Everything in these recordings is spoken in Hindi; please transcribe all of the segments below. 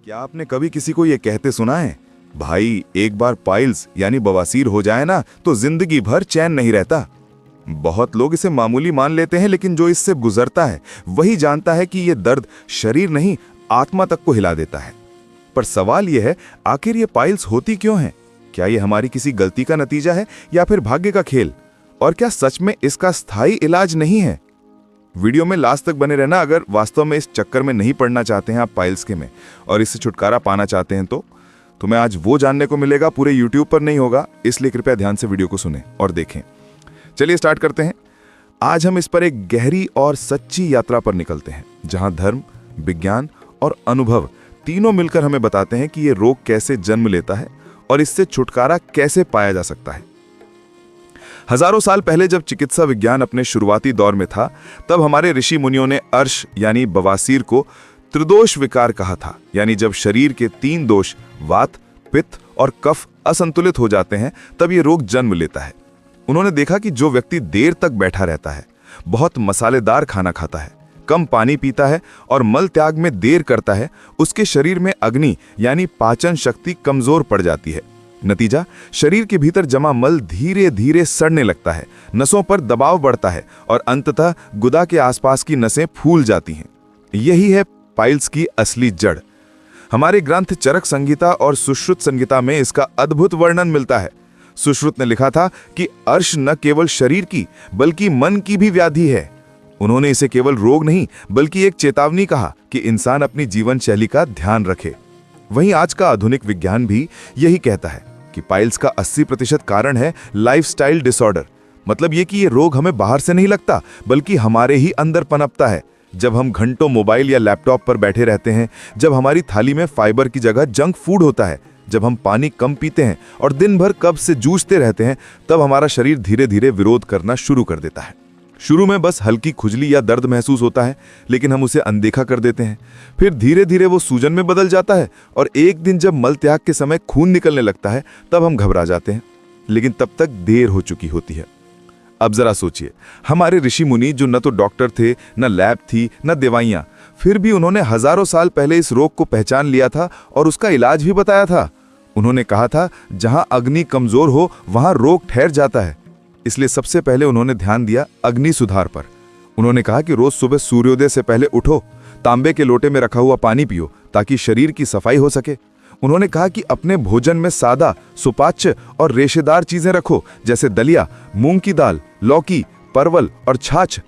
क्या आपने कभी किसी को ये कहते सुना है, भाई एक बार पाइल्स यानी बवासीर हो जाए ना तो जिंदगी भर चैन नहीं रहता। बहुत लोग इसे मामूली मान लेते हैं, लेकिन जो इससे गुजरता है वही जानता है कि ये दर्द शरीर नहीं आत्मा तक को हिला देता है। पर सवाल यह है, आखिर ये पाइल्स होती क्यों हैं? क्या ये हमारी किसी गलती का नतीजा है या फिर भाग्य का खेल? और क्या सच में इसका स्थायी इलाज नहीं है? वीडियो में लास्ट तक बने रहना अगर वास्तव में इस चक्कर में नहीं पड़ना चाहते हैं आप पाइल्स के में और इससे छुटकारा पाना चाहते हैं तो तुम्हें आज वो जानने को मिलेगा, पूरे यूट्यूब पर नहीं होगा, इसलिए कृपया ध्यान से वीडियो को सुनें और देखें। चलिए स्टार्ट करते हैं। आज हम इस पर एक गहरी और सच्ची यात्रा पर निकलते हैं, जहां धर्म, विज्ञान और अनुभव तीनों मिलकर हमें बताते हैं कि यह रोग कैसे जन्म लेता है और इससे छुटकारा कैसे पाया जा सकता है। हजारों साल पहले जब चिकित्सा विज्ञान अपने शुरुआती दौर में था, तब हमारे ऋषि मुनियों ने अर्श यानी बवासीर को त्रिदोष विकार कहा था। यानी जब शरीर के 3 दोष वात, पित्त और कफ असंतुलित हो जाते हैं तब ये रोग जन्म लेता है। उन्होंने देखा कि जो व्यक्ति देर तक बैठा रहता है, बहुत मसालेदार खाना खाता है, कम पानी पीता है और मल त्याग में देर करता है, उसके शरीर में अग्नि यानी पाचन शक्ति कमजोर पड़ जाती है। नतीजा, शरीर के भीतर जमा मल धीरे धीरे सड़ने लगता है, नसों पर दबाव बढ़ता है और अंततः गुदा के आसपास की नसें फूल जाती हैं। यही है पाइल्स की असली जड़। हमारे ग्रंथ चरक संहिता और सुश्रुत संहिता में इसका अद्भुत वर्णन मिलता है। सुश्रुत ने लिखा था कि अर्श न केवल शरीर की बल्कि मन की भी व्याधि है। उन्होंने इसे केवल रोग नहीं बल्कि एक चेतावनी कहा कि इंसान अपनी जीवन शैली का ध्यान रखे। वहीं आज का आधुनिक विज्ञान भी यही कहता है कि पाइल्स का 80% कारण है लाइफस्टाइल डिसऑर्डर। मतलब ये कि ये रोग हमें बाहर से नहीं लगता बल्कि हमारे ही अंदर पनपता है। जब हम घंटों मोबाइल या लैपटॉप पर बैठे रहते हैं, जब हमारी थाली में फाइबर की जगह जंक फूड होता है, जब हम पानी कम पीते हैं और दिन भर कब्ज से जूझते रहते हैं, तब हमारा शरीर धीरे धीरे विरोध करना शुरू कर देता है। शुरू में बस हल्की खुजली या दर्द महसूस होता है, लेकिन हम उसे अनदेखा कर देते हैं। फिर धीरे धीरे वो सूजन में बदल जाता है और एक दिन जब मल त्याग के समय खून निकलने लगता है तब हम घबरा जाते हैं, लेकिन तब तक देर हो चुकी होती है। अब जरा सोचिए, हमारे ऋषि मुनि जो न तो डॉक्टर थे, न लैब थी, न दवाइयां, फिर भी उन्होंने हजारों साल पहले इस रोग को पहचान लिया था और उसका इलाज भी बताया था। उन्होंने कहा था, जहां अग्नि कमजोर हो वहां रोग ठहर जाता है। इसलिए सबसे पहले उन्होंने ध्यान दिया अग्नि सुधार पर। उन्होंने कहा कि रोज सुबह सूर्योदय से पहले उठो, तांबे के लोटे में रखा हुआ पानी पियो ताकि शरीर की सफाई हो सके। उन्होंने कहा कि अपने भोजन में सादा, सुपाच्य और रेशेदार चीजें रखो, जैसे दलिया, मूंग की दाल, लौकी, परवल और छाछ।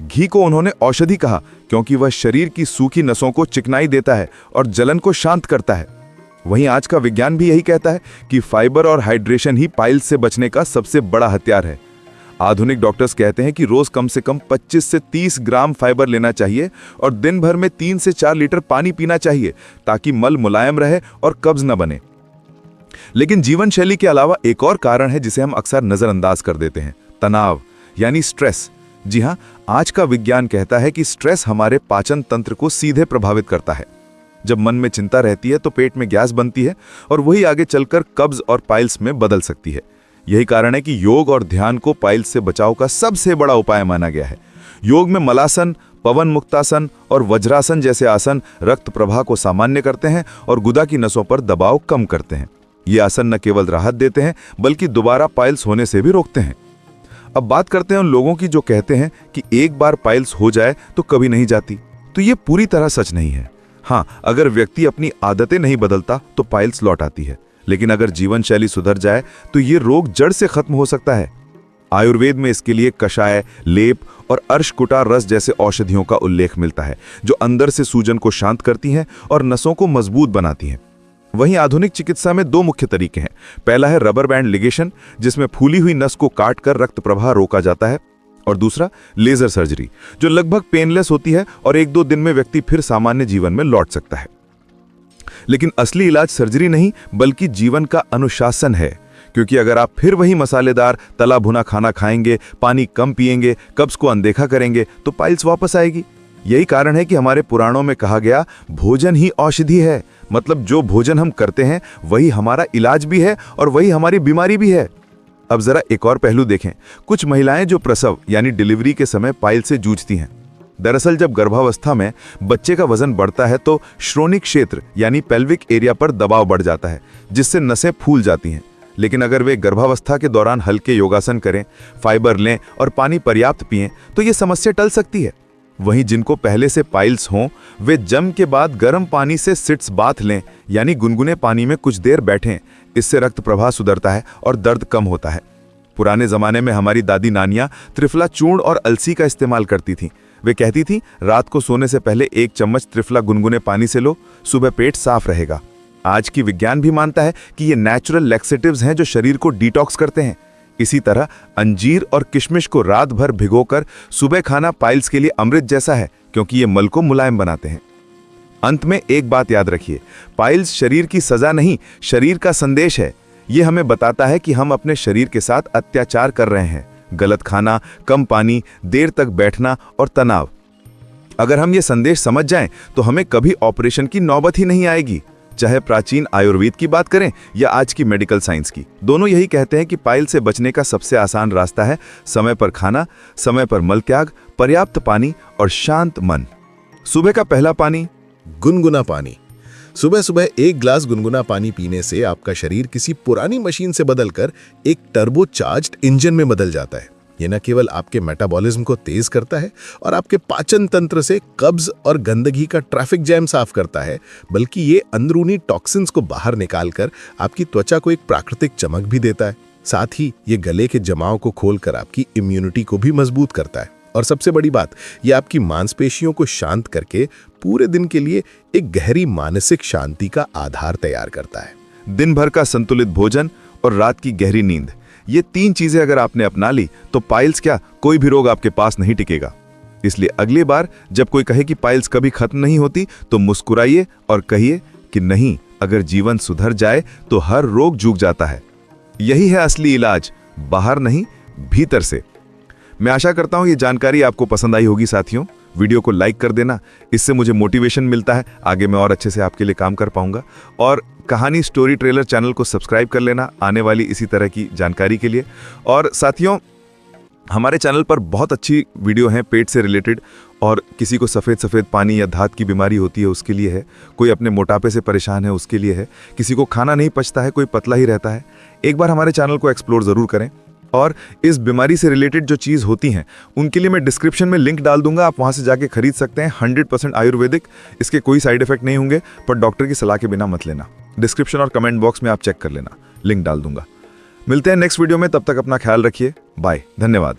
घी को उन्होंने औषधि कहा क्योंकि वह शरीर की सूखी नसों को चिकनाई देता है और जलन को शांत करता है। वहीं आज का विज्ञान भी यही कहता है कि फाइबर और हाइड्रेशन ही पाइल्स से बचने का सबसे बड़ा हथियार है। आधुनिक डॉक्टर्स कहते हैं कि रोज कम से कम 25 से 30 ग्राम फाइबर लेना चाहिए और दिन भर में 3 से 4 लीटर पानी पीना चाहिए ताकि मल मुलायम रहे और कब्ज न बने। लेकिन जीवन शैली के अलावा एक और कारण है जिसे हम अक्सर नजरअंदाज कर देते हैं, तनाव यानी स्ट्रेस। जी हाँ, आज का विज्ञान कहता है कि स्ट्रेस हमारे पाचन तंत्र को सीधे प्रभावित करता है। जब मन में चिंता रहती है तो पेट में गैस बनती है और वही आगे चलकर कब्ज और पाइल्स में बदल सकती है। यही कारण है कि योग और ध्यान को पाइल्स से बचाव का सबसे बड़ा उपाय माना गया है। योग में मलासन, पवन मुक्तासन और वज्रासन जैसे आसन रक्त प्रवाह को सामान्य करते हैं और गुदा की नसों पर दबाव कम करते हैं। ये आसन न केवल राहत देते हैं बल्कि दोबारा पाइल्स होने से भी रोकते हैं। अब बात करते हैं उन लोगों की जो कहते हैं कि एक बार पाइल्स हो जाए तो कभी नहीं जाती। तो ये पूरी तरह सच नहीं है। हाँ, अगर व्यक्ति अपनी आदतें नहीं बदलता तो पाइल्स लौट आती है, लेकिन अगर जीवन शैली सुधर जाए तो ये रोग जड़ से खत्म हो सकता है। आयुर्वेद में इसके लिए कषाय, लेप और अर्शकुटा रस जैसे औषधियों का उल्लेख मिलता है, जो अंदर से सूजन को शांत करती हैं और नसों को मजबूत बनाती हैं। वहीं आधुनिक चिकित्सा में 2 मुख्य तरीके हैं। पहला है रबर बैंड लिगेशन, जिसमें फूली हुई नस को काटकर रक्त प्रवाह रोका जाता है, और दूसरा लेजर सर्जरी, जो लगभग पेनलेस होती है और 1-2 दिन में व्यक्ति फिर सामान्य जीवन में लौट सकता है। लेकिन असली इलाज सर्जरी नहीं बल्कि जीवन का अनुशासन है, क्योंकि अगर आप फिर वही मसालेदार तला भुना खाना खाएंगे, पानी कम पिएंगे, कब्ज को अनदेखा करेंगे तो पाइल्स वापस आएगी। यही कारण है कि हमारे पुराणों में कहा गया, भोजन ही औषधि है। मतलब जो भोजन हम करते हैं वही हमारा इलाज भी है और वही हमारी बीमारी भी है। अब जरा एक और पहलू देखें। कुछ महिलाएं जो प्रसव यानी डिलीवरी के समय पाइल्स से जूझती हैं, दरअसल जब गर्भावस्था में बच्चे का वजन बढ़ता है तो श्रोणि क्षेत्र यानी पेल्विक एरिया पर दबाव बढ़ जाता है, जिससे नसें फूल जाती हैं। लेकिन अगर वे गर्भावस्था के दौरान हल्के योगासन करें, फाइबर लें और पानी पर्याप्त पिएं तो ये समस्या टल सकती है। वहीं जिनको पहले से पाइल्स हों, वे जम के बाद गर्म पानी से सिट्स बाथ लें, यानी गुनगुने पानी में कुछ देर बैठें। इससे रक्त प्रवाह सुधरता है और दर्द कम होता है। पुराने जमाने में हमारी दादी नानियां त्रिफला चूर्ण और अलसी का इस्तेमाल करती थीं। वे कहती थीं, रात को सोने से पहले 1 चम्मच त्रिफला गुनगुने पानी से लो, सुबह पेट साफ रहेगा। आज की विज्ञान भी मानता है कि ये नेचुरल लैक्सेटिव्स हैं जो शरीर को डिटॉक्स करते हैं। इसी तरह अंजीर और किशमिश को रात भर भिगोकर सुबह खाना पाइल्स के लिए अमृत जैसा है, क्योंकि ये मल को मुलायम बनाते हैं। अंत में एक बात याद रखिए, पाइल्स शरीर की सजा नहीं, शरीर का संदेश है। ये हमें बताता है कि हम अपने शरीर के साथ अत्याचार कर रहे हैं। गलत खाना, कम पानी, देर तक बैठना और तनाव। अगर हम ये संदेश समझ जाएं तो हमें कभी ऑपरेशन की नौबत ही नहीं आएगी। चाहे प्राचीन आयुर्वेद की बात करें या आज की मेडिकल साइंस की, दोनों यही कहते हैं कि पाइल से बचने का सबसे आसान रास्ता है समय पर खाना, समय पर मल त्याग, पर्याप्त पानी और शांत मन। सुबह का पहला पानी, गुनगुना पानी। सुबह सुबह 1 गिलास गुनगुना पानी पीने से आपका शरीर किसी पुरानी मशीन से बदलकर एक टर्बोचार्ज्ड इंजन में बदल जाता है। यह न केवल आपके मेटाबॉलिज्म को तेज करता है और आपके पाचन तंत्र से कब्ज और गंदगी का ट्रैफिक जैम साफ करता है, बल्कि ये अंदरूनी टॉक्सिन्स को बाहर निकालकर आपकी त्वचा को एक प्राकृतिक चमक भी देता है। साथ ही ये गले के जमाव को खोलकर आपकी इम्यूनिटी को भी मजबूत करता है। और सबसे बड़ी बात, ये आपकी मांसपेशियों को शांत करके पूरे दिन के लिए एक गहरी मानसिक शांति का आधार तैयार करता है। दिन भर का संतुलित भोजन और रात की गहरी नींद, ये 3 चीजें अगर आपने अपना ली तो पाइल्स क्या, कोई भी रोग आपके पास नहीं टिकेगा। इसलिए अगली बार जब कोई कहे कि पाइल्स कभी खत्म नहीं होती, तो मुस्कुराइए और कहिए कि नहीं, अगर जीवन सुधर जाए तो हर रोग झुक जाता है। यही है असली इलाज, बाहर नहीं, भीतर से। मैं आशा करता हूं ये जानकारी आपको पसंद आई होगी। साथियों, वीडियो को लाइक कर देना, इससे मुझे मोटिवेशन मिलता है, आगे मैं और अच्छे से आपके लिए काम कर पाऊंगा। और कहानी स्टोरी ट्रेलर चैनल को सब्सक्राइब कर लेना आने वाली इसी तरह की जानकारी के लिए। और साथियों, हमारे चैनल पर बहुत अच्छी वीडियो हैं पेट से रिलेटेड, और किसी को सफ़ेद पानी या धात की बीमारी होती है उसके लिए है, कोई अपने मोटापे से परेशान है उसके लिए है, किसी को खाना नहीं पचता है, कोई पतला ही रहता है। एक बार हमारे चैनल को एक्सप्लोर ज़रूर करें। और इस बीमारी से रिलेटेड जो चीज़ होती हैं उनके लिए मैं डिस्क्रिप्शन में लिंक डाल दूंगा, आप वहां से जाके खरीद सकते हैं। 100% आयुर्वेदिक, इसके कोई साइड इफेक्ट नहीं होंगे, पर डॉक्टर की सलाह के बिना मत लेना। डिस्क्रिप्शन और कमेंट बॉक्स में आप चेक कर लेना, लिंक डाल दूंगा। मिलते हैं नेक्स्ट वीडियो में, तब तक अपना ख्याल रखिए। बाय, धन्यवाद।